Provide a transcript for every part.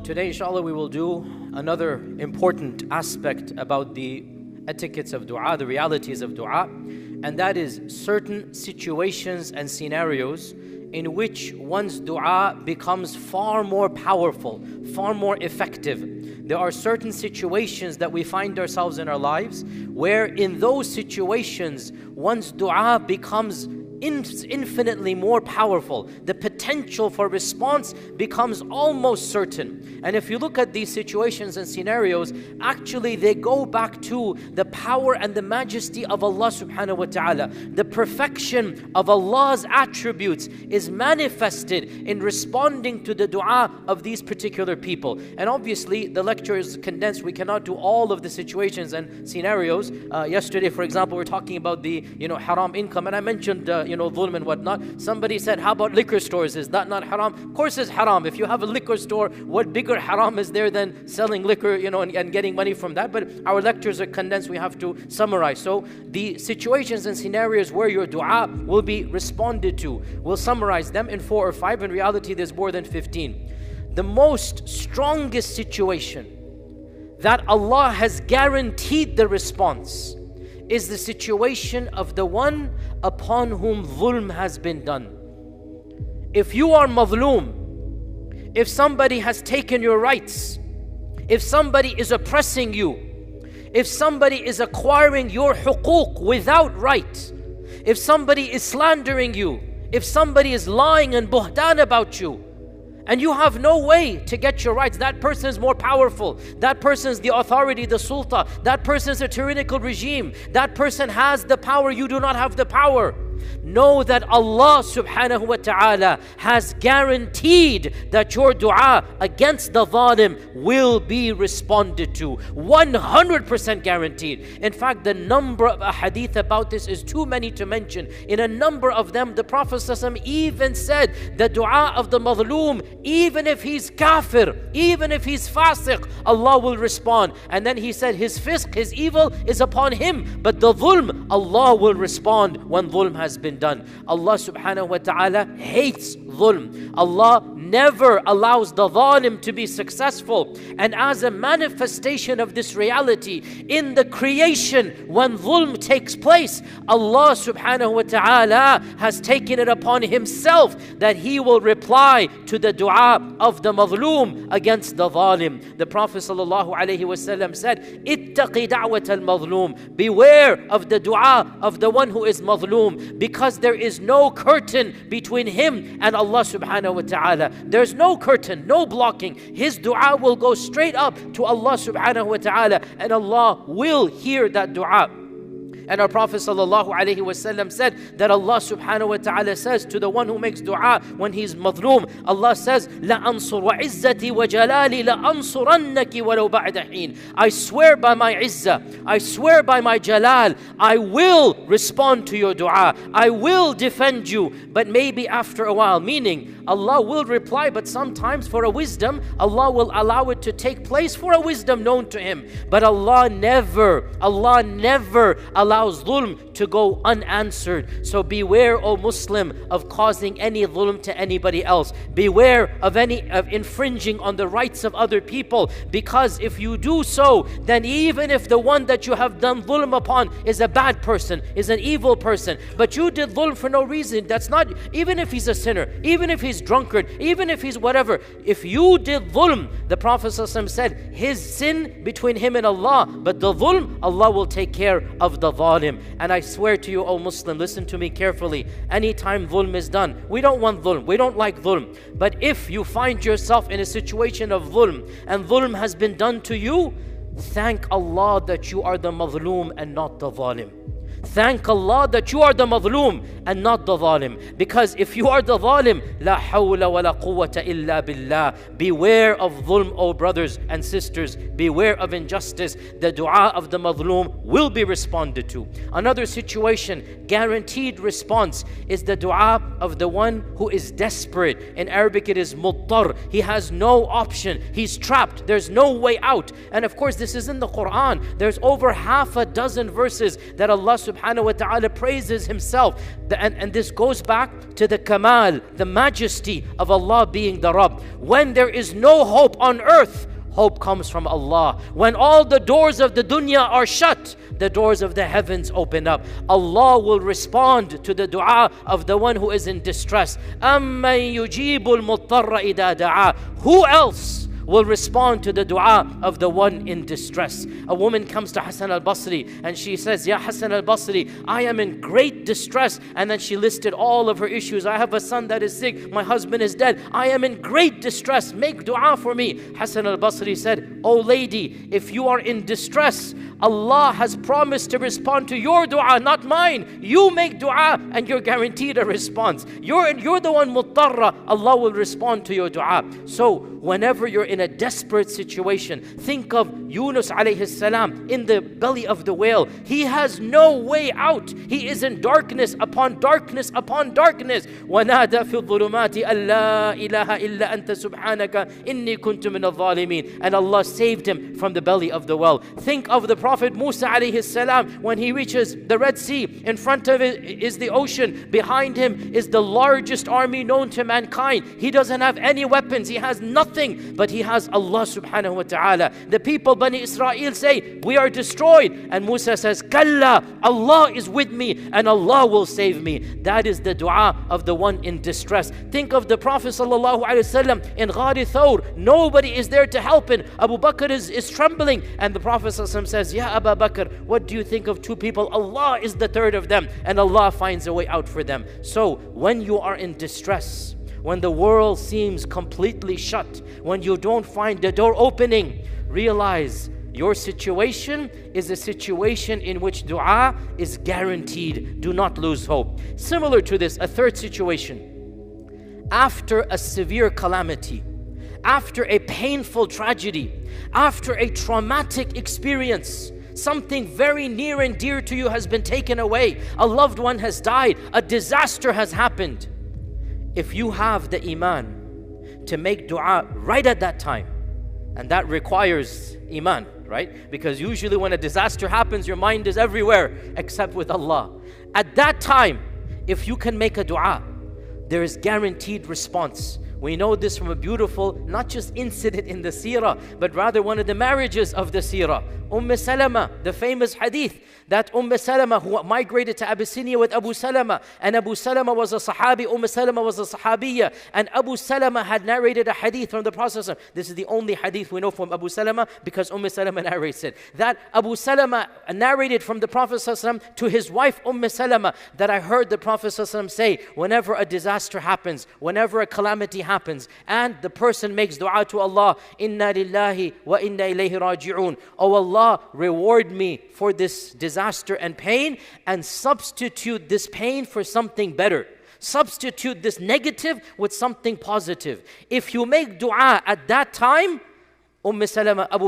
Today, inshallah, we will do another important aspect about the etiquettes of dua, the realities of dua, and that is certain situations and scenarios in which one's dua becomes far more powerful, far more effective. There are certain situations that we find ourselves in our lives where in those situations one's dua becomes infinitely more powerful. The potential for response becomes almost certain. And if you look at these situations and scenarios, actually they go back to the power and the majesty of Allah subhanahu wa ta'ala. The perfection of Allah's attributes is manifested in responding to the dua of these particular people. And obviously the lecture is condensed. We cannot do all of the situations and scenarios. Yesterday, for example, we're talking about the haram income, and I mentioned dhulm and whatnot. Somebody said, how about liquor stores? Is that not haram? Of course it's haram. If you have a liquor store, what bigger haram is there than selling liquor, and getting money from that? But our lectures are condensed. We have to summarize. So the situations and scenarios where your dua will be responded to, we'll summarize them in 4 or 5. In reality, there's more than 15. The most strongest situation that Allah has guaranteed the response is the situation of the one upon whom dhulm has been done. If you are mazloom, if somebody has taken your rights, if somebody is oppressing you, if somebody is acquiring your huquq without right, if somebody is slandering you, if somebody is lying and buhtan about you, and you have no way to get your rights, that person is more powerful, that person is the authority, the sultan, that person is a tyrannical regime, that person has the power, you do not have the power. Know that Allah subhanahu wa ta'ala has guaranteed that your dua against the zalim will be responded to. 100% guaranteed. In fact, the number of hadith about this is too many to mention. In a number of them, the Prophet ﷺ even said the dua of the mazloom, even if he's kafir, even if he's fasiq, Allah will respond. And then he said his fisq, his evil is upon him, but the dhulm, Allah will respond when dhulm has been done. Allah subhanahu wa ta'ala hates dhulm. Allah never allows the zalim to be successful. And as a manifestation of this reality in the creation, when dhulm takes place, Allah subhanahu wa ta'ala has taken it upon himself that he will reply to the dua of the mazloom against the zalim. The Prophet sallallahu alaihi wasallam said, ittaqi da'wat al-mazloom, beware of the dua of the one who is mazloom, because there is no curtain between him and Allah subhanahu wa ta'ala. There's no curtain, no blocking. His dua will go straight up to Allah subhanahu wa ta'ala, and Allah will hear that dua. And our Prophet sallallahu alaihi wasallam said that Allah subhanahu wa ta'ala says to the one who makes dua when he's mazloom, Allah says, La ansur wa izzati wa jalali la ansurannaki walau ba'da heen. I swear by my izzah, I swear by my jalal, I will respond to your dua, I will defend you, but maybe after a while. Meaning, Allah will reply, but sometimes for a wisdom, Allah will allow it to take place for a wisdom known to Him. But Allah never allows dhulm to go unanswered. So beware, O Muslim, of causing any dhulm to anybody else. Beware of infringing on the rights of other people, because if you do so, then even if the one that you have done dhulm upon is a bad person, is an evil person, but you did dhulm for no reason, that's not, even if he's a sinner, even if he's drunkard, even if he's whatever, if you did dhulm, the Prophet ﷺ said, his sin between him and Allah, but the dhulm, Allah will take care of the zalim. And I swear to you, O Muslim, listen to me carefully. Anytime dhulm is done, we don't want dhulm, we don't like dhulm. But if you find yourself in a situation of dhulm, and dhulm has been done to you, thank Allah that you are the mazloom and not the zalim. Thank Allah that you are the mazloom and not the zalim. Because if you are the zalim, la hawla wa la quwwata illa billah. Beware of dhulm, O brothers and sisters. Beware of injustice. The dua of the mazloom will be responded to. Another situation, guaranteed response, is the dua of the one who is desperate. In Arabic it is muttar. He has no option. He's trapped. There's no way out. And of course this is in the Quran. There's over half a dozen verses that Allah subhanahu wa ta'ala praises Himself. And this goes back to the kamal, the majesty of Allah being the Rabb. When there is no hope on earth, hope comes from Allah. When all the doors of the dunya are shut, the doors of the heavens open up. Allah will respond to the dua of the one who is in distress. أَمَّن يُجِيبُ الْمُضْطَرَّ إِذَا دَعَا. Who else will respond to the dua of the one in distress? A woman comes to Hassan al-Basri and she says, Ya Hassan al-Basri, I am in great distress. And then she listed all of her issues. I have a son that is sick. My husband is dead. I am in great distress. Make dua for me. Hassan al-Basri said, Oh lady, if you are in distress, Allah has promised to respond to your dua, not mine. You make dua and you're guaranteed a response. You're the one muttarra. Allah will respond to your dua. So whenever you're in a desperate situation, think of Yunus alayhi salam in the belly of the whale. He has no way out. He is in darkness upon darkness upon darkness. وَنَادَى فِي الظُّلُمَاتِ أَلَّا إِلَهَ إِلَّا أَنْتَ سُبْحَانَكَ إِنِّي كُنْتُ مِنَ الظَّالِمِينَ. And Allah saved him from the belly of the whale. Think of the Prophet Musa alayhi salam when he reaches the Red Sea. In front of it is the ocean. Behind him is the largest army known to mankind. He doesn't have any weapons. He has nothing, but he has Allah subhanahu wa ta'ala. The people Bani Israel say, we are destroyed. And Musa says, Kalla, Allah is with me and Allah will save me. That is the dua of the one in distress. Think of the Prophet sallallahu alaihi wasallam in Ghari Thawr. Nobody is there to help him. Abu Bakr is trembling. And the Prophet sallallahu alaihi wasallam says, Ya Abu Bakr, what do you think of two people? Allah is the third of them. And Allah finds a way out for them. So when you are in distress, when the world seems completely shut, when you don't find the door opening, realize your situation is a situation in which dua is guaranteed. Do not lose hope. Similar to this, a third situation. After a severe calamity, after a painful tragedy, after a traumatic experience, something very near and dear to you has been taken away, a loved one has died, a disaster has happened. If you have the iman to make dua right at that time, and that requires iman, right? Because usually when a disaster happens, your mind is everywhere except with Allah. At that time, if you can make a dua, there is guaranteed response. We know this from a beautiful, not just incident in the seerah, but rather one of the marriages of the seerah. Salama, the famous hadith that Salama, who migrated to Abyssinia with Abu Salama, and Abu Salama was a Sahabi, Salama was a Sahabiya, and Abu Salama had narrated a hadith from the Prophet. This is the only hadith we know from Abu Salama because Salama narrates it. That Abu Salama narrated from the Prophet to his wife Salama that I heard the Prophet say, whenever a disaster happens, whenever a calamity happens, and the person makes dua to Allah, Inna lillahi wa inna ilayhi raji'un. Oh Allah, reward me for this disaster and pain, and substitute this pain for something better. Substitute this negative with something positive. If you make dua at that time, Abu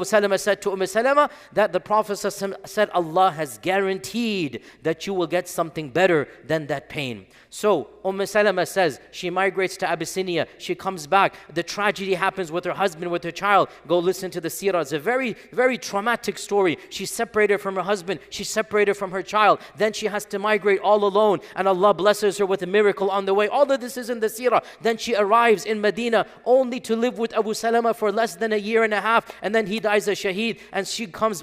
Salama said to Salama that the Prophet said, Allah has guaranteed that you will get something better than that pain. So Salama says, she migrates to Abyssinia, she comes back, the tragedy happens with her husband, with her child. Go listen to the seerah. It's a very, very traumatic story. She's separated from her husband, she's separated from her child. Then she has to migrate all alone, and Allah blesses her with a miracle on the way. All of this is in the seerah. Then she arrives in Medina only to live with Abu Salama for less than a year and a half, and then he dies a shaheed, and she comes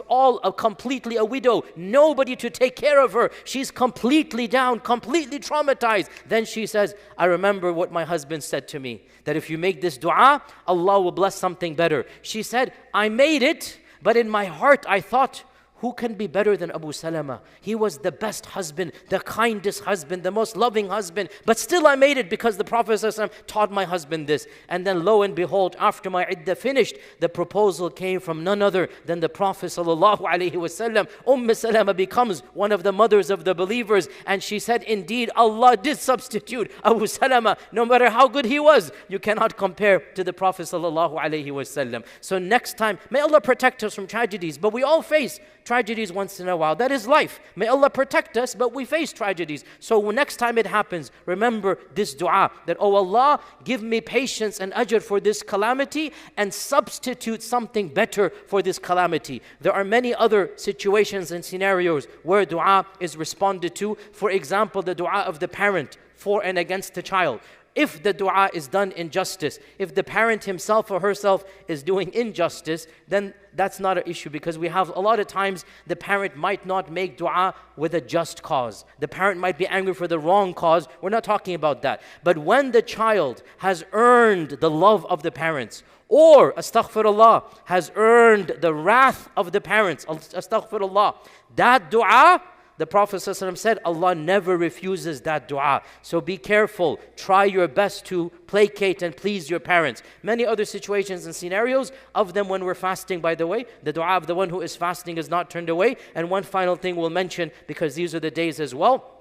completely a widow, nobody to take care of her. She's completely down, completely traumatized. Then she says, I remember what my husband said to me, that if you make this dua, Allah will bless something better. She said, I made it, but in my heart I thought, who can be better than Abu Salama? He was the best husband, the kindest husband, the most loving husband. But still I made it because the Prophet ﷺ taught my husband this. And then lo and behold, after my iddah finished, the proposal came from none other than the Prophet ﷺ. Salama becomes one of the mothers of the believers. And she said, indeed, Allah did substitute Abu Salama. No matter how good he was, you cannot compare to the Prophet ﷺ. So next time, may Allah protect us from tragedies. But we all face tragedies. tragedies once in a while. That is life. May Allah protect us, but we face tragedies. So next time it happens, remember this dua, that, oh Allah, give me patience and ajr for this calamity and substitute something better for this calamity. There are many other situations and scenarios where dua is responded to. For example, the dua of the parent for and against the child. If the dua is done in justice, if the parent himself or herself is doing injustice, then that's not an issue, because we have a lot of times the parent might not make dua with a just cause. The parent might be angry for the wrong cause. We're not talking about that. But when the child has earned the love of the parents, or, astaghfirullah, has earned the wrath of the parents, astaghfirullah, that dua, the Prophet ﷺ said, Allah never refuses that dua. So be careful. Try your best to placate and please your parents. Many other situations and scenarios, of them when we're fasting, by the way. The dua of the one who is fasting is not turned away. And one final thing we'll mention, because these are the days as well,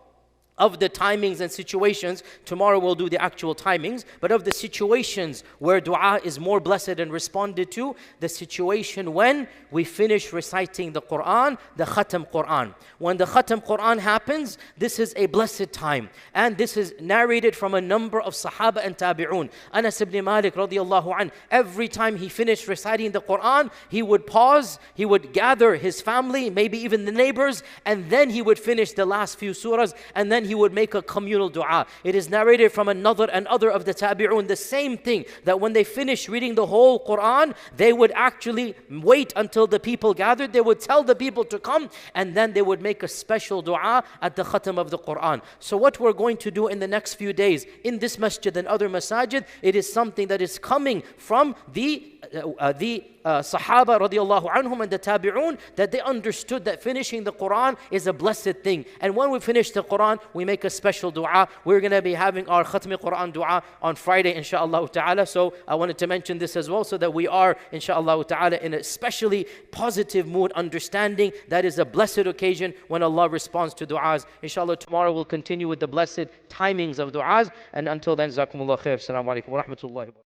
of the timings and situations. Tomorrow we'll do the actual timings, but of the situations where dua is more blessed and responded to, the situation when we finish reciting the Qur'an, the Khatam Qur'an. When the Khatam Qur'an happens, this is a blessed time. And this is narrated from a number of Sahaba and Tabi'un. Anas ibn Malik radiallahu anh, every time he finished reciting the Qur'an, he would pause, he would gather his family, maybe even the neighbors, and then he would finish the last few surahs, and then he would make a communal dua. It is narrated from another and other of the tabi'un, the same thing, that when they finished reading the whole Quran, they would actually wait until the people gathered. They would tell the people to come, and then they would make a special dua at the khatam of the Quran. So what we're going to do in the next few days in this masjid and other masajid, it is something that is coming from the Sahaba radiallahu anhum and the Tabi'un, that they understood that finishing the Quran is a blessed thing. And when we finish the Quran, we make a special dua. We're going to be having our Khatmi Quran dua on Friday, inshaAllah ta'ala. So I wanted to mention this as well, so that we are, inshaAllah ta'ala, in a especially positive mood, understanding that is a blessed occasion when Allah responds to du'as. Inshallah, tomorrow we'll continue with the blessed timings of du'as. And until then, Jazakumullah khair. Assalamu alaikum wa rahmatullahi wa barakatuh.